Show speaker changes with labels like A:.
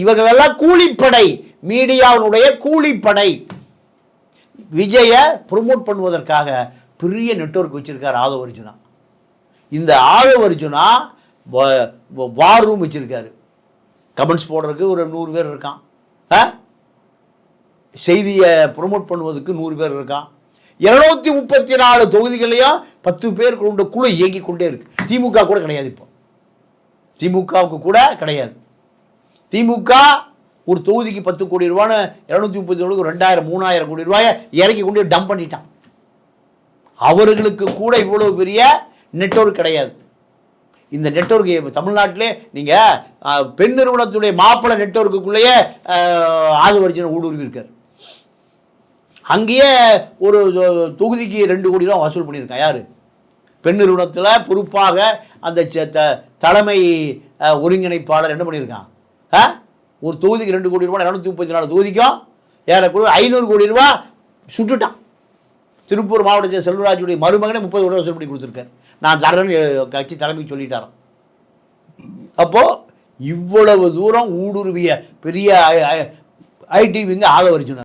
A: இவர்களெல்லாம் கூலிப்படை, மீடியாவினுடைய கூலிப்படை. விஜய ப்ரொமோட் பண்ணுவதற்காக பெரிய நெட்வொர்க் வச்சிருக்கார் ஆதவ அர்ஜுனா. இந்த ஆதவ அர்ஜுனா வார் ரூம் வச்சிருக்காரு. கமெண்ட்ஸ் போடுறதுக்கு ஒரு 100 பேர் இருக்கான், செய்தியை ப்ரொமோட் பண்ணுவதற்கு 100 பேர் இருக்கான். 234 தொகுதிகளையும் 10 பேர் கொண்ட குழு இயங்கி கொண்டே இருக்கு. திமுக கூட கிடையாது, இப்போ திமுகவுக்கு கூட கிடையாது. திமுக ஒரு தொகுதிக்கு 10 கோடி ரூபான்னு 230 2000 3000 கோடி ரூபாயை இறக்கி கொண்டு டம்ப் பண்ணிட்டான். அவர்களுக்கு கூட இவ்வளவு பெரிய நெட்வொர்க் கிடையாது. இந்த நெட்வொர்க் தமிழ்நாட்டிலே நீங்கள் பெண் நிறுவனத்துடைய மாப்பிள்ளை நெட்வொர்க்குள்ளேயே ஆதவ அர்ஜுனா ஊடுருவி இருக்கார். அங்கேயே ஒரு தொகுதிக்கு 2 கோடி ரூபா வசூல் பண்ணியிருக்கான். யார்? பெண் நிறுவனத்தில் பொறுப்பாக அந்த தலைமை ஒருங்கிணைப்பாளர் என்ன பண்ணியிருக்கான்? ஒரு தொகுதிக்கு 2 கோடி ரூபாய், 234 தொகுதிக்கும் ஏறக்குள்ள 500 கோடி ரூபா சுட்டுட்டான். திருப்பூர் மாவட்ட செல்வராஜுடைய மருமகனை 30 கோடி வசூல் பண்ணி கொடுத்துருக்காரு. நான் தரேன்னு கட்சி தலைமைக்கு சொல்லிட்டாரான். அப்போது இவ்வளவு தூரம் ஊடுருவிய பெரிய ஐடி விங்க ஆதவ அர்ஜுனா.